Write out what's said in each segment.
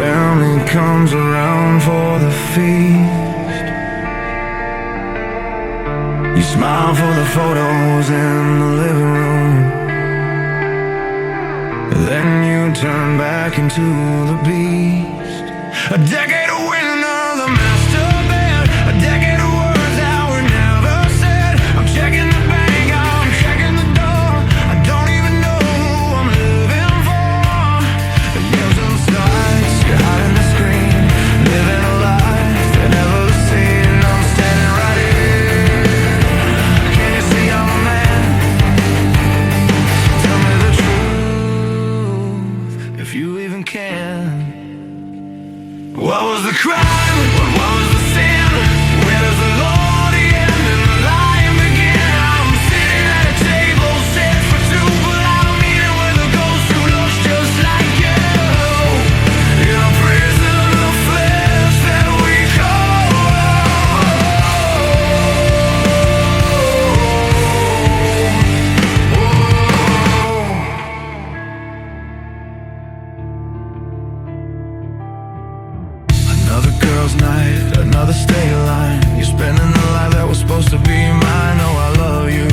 family comes around for the feast. You smile for the photos in the living room, then you turn back into the beast. A decade of winning the master band, a decade of words that were never said. I'm checking the bank, I'm checking the door. I don't even know who I'm living for. The yells and stars, you're hiding the screen, living a life that never was seen. I'm standing right here. Can you see I'm a man? Tell me the truth, if you even can. What was the crime? What was the sin? Where does the Lord end and the lion begin? I'm sitting at a table set for two, but I'm eating with a ghost who looks just like you, in a prison of flesh that we call Another girl's night, another stay line. You're spending the life that was supposed to be mine. Oh, I love you.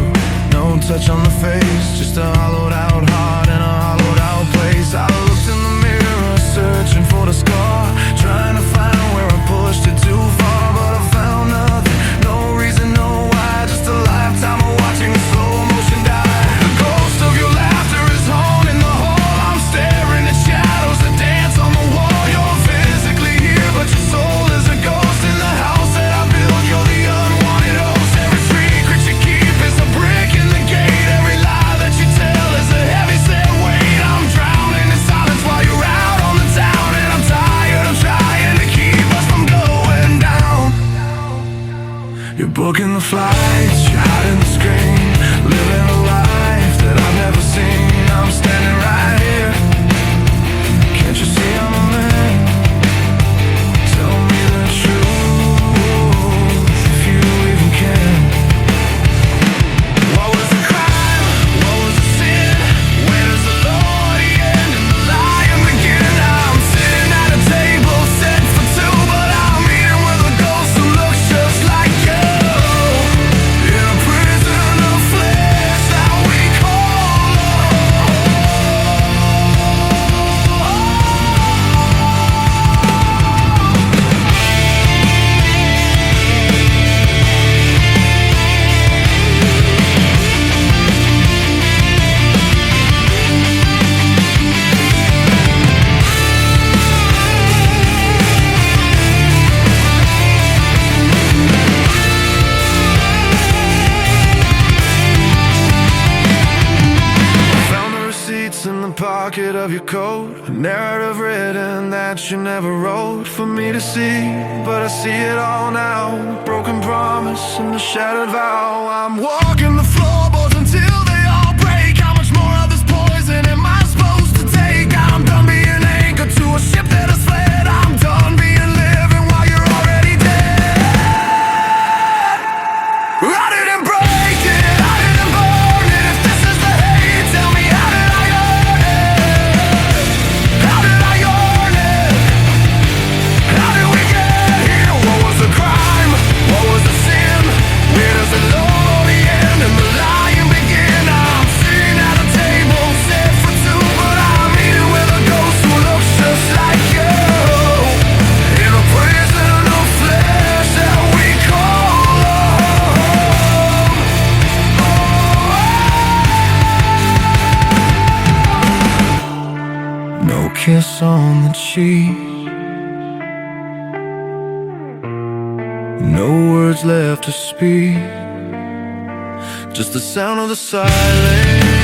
No touch on the face, just a hollowed out heart in a hollowed out place. I looked in the mirror, searching for the scar, trying to find where I pushed it too far, but I found nothing. No reason, no why, just a lifetime of watching the slow motion die. The ghost of your laughter is haunting the hall. I'm staring at shadows that dance on the wall. You're physically here, but your soul is a ghost in the house that I built. You're the unwanted host. Every secret you keep is a brick in the gate. Every lie that you tell is a heavy set weight. I'm drowning in silence while you're out on the town, and I'm tired of trying to keep us from going down. You're booking the flights, you're hiding the screen, living a life that I've never seen. I'm standing right here. Can't you see I'm a man? Tell me the truth, if you even can. What was the crime? What was the sin? Where does the Lord end and the lion begin? I'm sitting at a table set for two, but I'm eating with a ghost who looks just like you, in a prison of flesh that we call in the pocket of your coat, a narrative written that you never wrote for me to see, but I see it all now. A broken promise and a shattered vow. I'm walking the floorboards until they all break. How much more of this poison am I supposed to take? I'm done being anchored to a ship that has fled. I'm done being living while you're already dead. I didn't break it, I didn't burn it. If this is the hate, tell me how did I earn it? How did I earn it? How did we get here? What was the crime? What was the sin? Where does the Lord end and the lion begin? I'm sitting at a table set for two, but I'm eating with a ghost who looks just like you, in a prison of flesh that we call home. No kiss on the cheek, no words left to speak, just the sound of the silence.